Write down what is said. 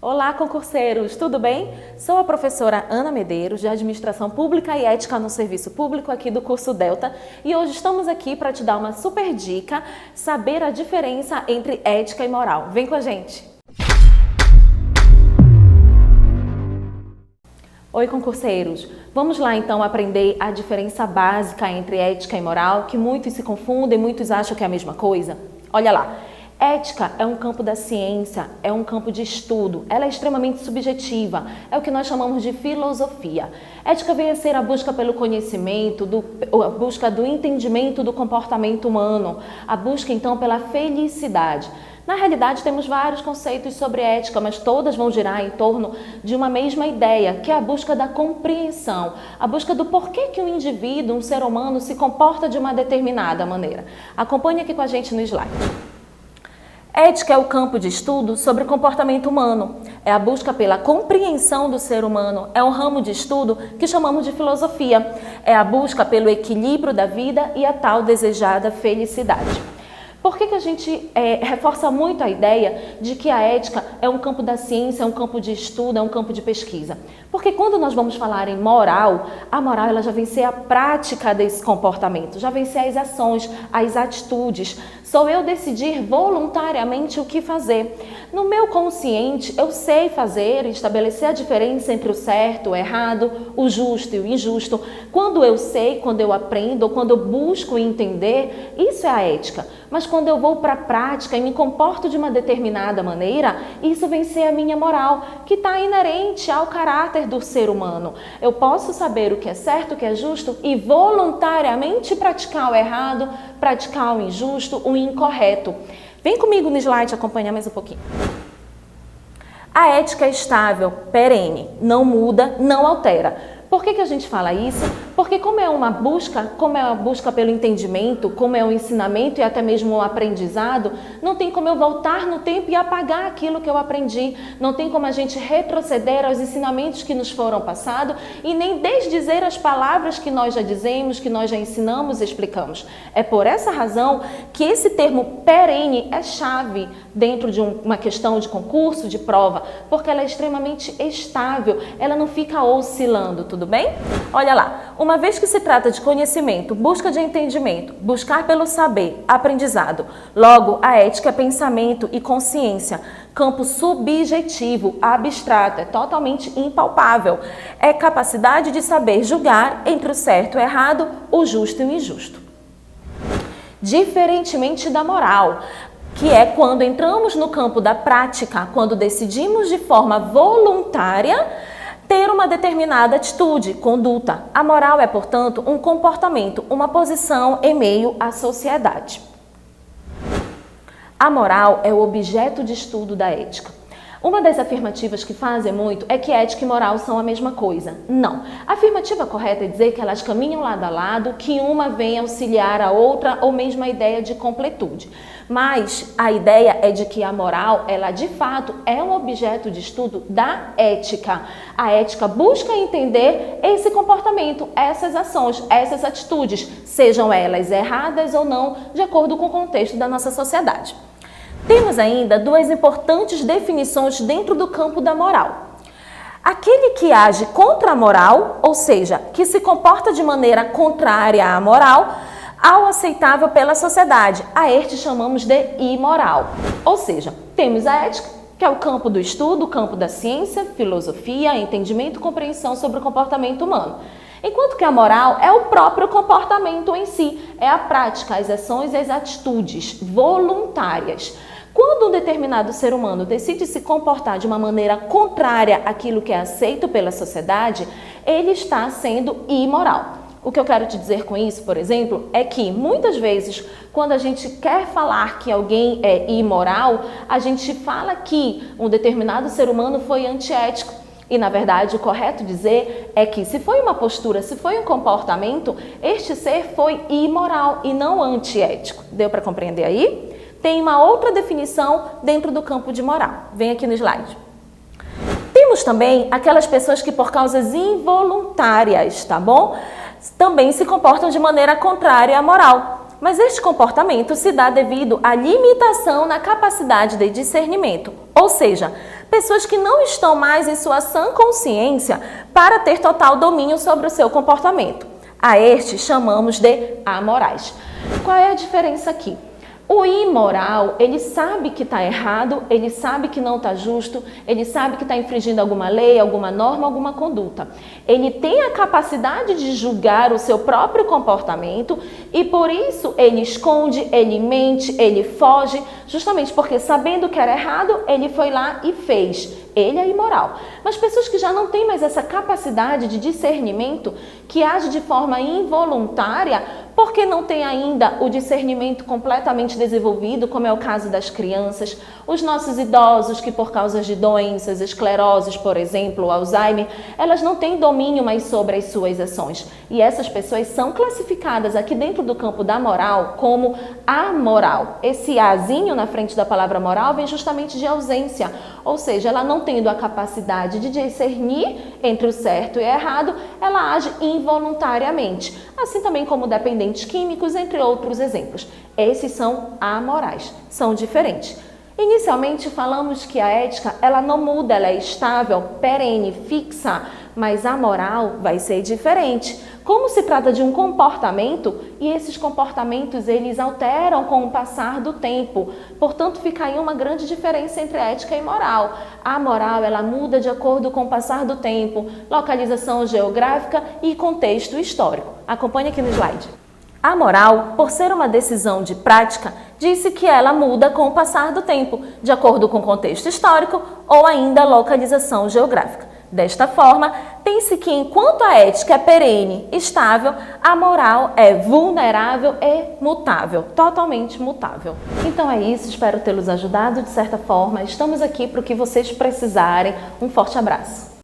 Olá, concurseiros, tudo bem? Sou a professora Ana Medeiros, de Administração Pública e Ética no Serviço Público aqui do curso Delta, e hoje estamos aqui para te dar uma super dica, saber a diferença entre ética e moral. Vem com a gente! Oi, concurseiros! Vamos lá então aprender a diferença básica entre ética e moral, que muitos se confundem, muitos acham que é a mesma coisa. Olha lá! Ética é um campo da ciência, é um campo de estudo, ela é extremamente subjetiva, é o que nós chamamos de filosofia. Ética vem a ser a busca pelo conhecimento, a busca do entendimento do comportamento humano, a busca então pela felicidade. Na realidade, temos vários conceitos sobre ética, mas todas vão girar em torno de uma mesma ideia, que é a busca da compreensão, a busca do porquê que um indivíduo, um ser humano, se comporta de uma determinada maneira. Acompanhe aqui com a gente no slide. Ética é o campo de estudo sobre o comportamento humano, é a busca pela compreensão do ser humano, é um ramo de estudo que chamamos de filosofia, é a busca pelo equilíbrio da vida e a tal desejada felicidade. Por que a gente reforça muito a ideia de que a ética é um campo da ciência, é um campo de estudo, é um campo de pesquisa? Porque quando nós vamos falar em moral, a moral ela já vem ser a prática desse comportamento, já vem ser as ações, as atitudes. Sou eu decidir voluntariamente o que fazer. No meu consciente, eu sei fazer e estabelecer a diferença entre o certo, o errado, o justo e o injusto. Quando eu sei, quando eu aprendo, ou quando eu busco entender, isso é a ética. Mas quando eu vou para a prática e me comporto de uma determinada maneira, isso vem ser a minha moral, que está inerente ao caráter do ser humano. Eu posso saber o que é certo, o que é justo e voluntariamente praticar o errado, praticar o injusto, o incorreto. Vem comigo no slide acompanhar mais um pouquinho. A ética é estável, perene, não muda, não altera. Por que a gente fala isso? Porque como é uma busca pelo entendimento, como é um ensinamento e até mesmo um aprendizado, não tem como eu voltar no tempo e apagar aquilo que eu aprendi. Não tem como a gente retroceder aos ensinamentos que nos foram passados e nem desdizer as palavras que nós já dizemos, que nós já ensinamos e explicamos. É por essa razão que esse termo perene é chave dentro de uma questão de concurso, de prova, porque ela é extremamente estável, ela não fica oscilando, tudo bem? Olha lá, uma vez que se trata de conhecimento, busca de entendimento, buscar pelo saber, aprendizado, logo a ética é pensamento e consciência, campo subjetivo, abstrato, é totalmente impalpável, é capacidade de saber julgar entre o certo e o errado, o justo e o injusto. Diferentemente da moral, que é quando entramos no campo da prática, quando decidimos de forma voluntária ter uma determinada atitude, conduta. A moral é, portanto, um comportamento, uma posição em meio à sociedade. A moral é o objeto de estudo da ética. Uma das afirmativas que fazem muito é que ética e moral são a mesma coisa. Não. A afirmativa correta é dizer que elas caminham lado a lado, que uma vem auxiliar a outra ou mesmo a ideia de completude. Mas a ideia é de que a moral, ela de fato é um objeto de estudo da ética. A ética busca entender esse comportamento, essas ações, essas atitudes, sejam elas erradas ou não, de acordo com o contexto da nossa sociedade. Temos ainda duas importantes definições dentro do campo da moral. Aquele que age contra a moral, ou seja, que se comporta de maneira contrária à moral, ao aceitável pela sociedade. A este chamamos de imoral. Ou seja, temos a ética, que é o campo do estudo, o campo da ciência, filosofia, entendimento e compreensão sobre o comportamento humano. Enquanto que a moral é o próprio comportamento em si, é a prática, as ações e as atitudes voluntárias. Quando um determinado ser humano decide se comportar de uma maneira contrária àquilo que é aceito pela sociedade, ele está sendo imoral. O que eu quero te dizer com isso, por exemplo, é que muitas vezes, quando a gente quer falar que alguém é imoral, a gente fala que um determinado ser humano foi antiético. E, na verdade, o correto dizer é que se foi uma postura, se foi um comportamento, este ser foi imoral e não antiético. Deu para compreender aí? Tem uma outra definição dentro do campo de moral. Vem aqui no slide. Temos também aquelas pessoas que por causas involuntárias, tá bom? Também se comportam de maneira contrária à moral. Mas este comportamento se dá devido à limitação na capacidade de discernimento, ou seja, Pessoas que não estão mais em sua sã consciência para ter total domínio sobre o seu comportamento. A estes chamamos de amorais. Qual é a diferença aqui? O imoral, ele sabe que está errado, ele sabe que não está justo, ele sabe que está infringindo alguma lei, alguma norma, alguma conduta. Ele tem a capacidade de julgar o seu próprio comportamento e por isso ele esconde, ele mente, ele foge, justamente porque sabendo que era errado, ele foi lá e fez. Ele é imoral. Mas pessoas que já não têm mais essa capacidade de discernimento, que age de forma involuntária, porque não tem ainda o discernimento completamente desenvolvido, como é o caso das crianças, os nossos idosos que por causa de doenças, escleroses, por exemplo, Alzheimer, elas não têm domínio mais sobre as suas ações. E essas pessoas são classificadas aqui dentro do campo da moral como amoral. Esse azinho na frente da palavra moral vem justamente de ausência, ou seja, ela não tendo a capacidade de discernir entre o certo e o errado, ela age involuntariamente, assim também como dependentes químicos, entre outros exemplos. Esses são amorais, são diferentes. Inicialmente falamos que a ética ela não muda, ela é estável, perene, fixa, mas a moral vai ser diferente. Como se trata de um comportamento e esses comportamentos eles alteram com o passar do tempo, portanto fica aí uma grande diferença entre ética e moral. A moral ela muda de acordo com o passar do tempo, localização geográfica e contexto histórico. Acompanhe aqui no slide. A moral, por ser uma decisão de prática, disse que ela muda com o passar do tempo, de acordo com o contexto histórico ou ainda localização geográfica. Desta forma, pense que enquanto a ética é perene, estável, a moral é vulnerável e mutável, totalmente mutável. Então é isso, espero tê-los ajudado de certa forma. Estamos aqui para o que vocês precisarem. Um forte abraço.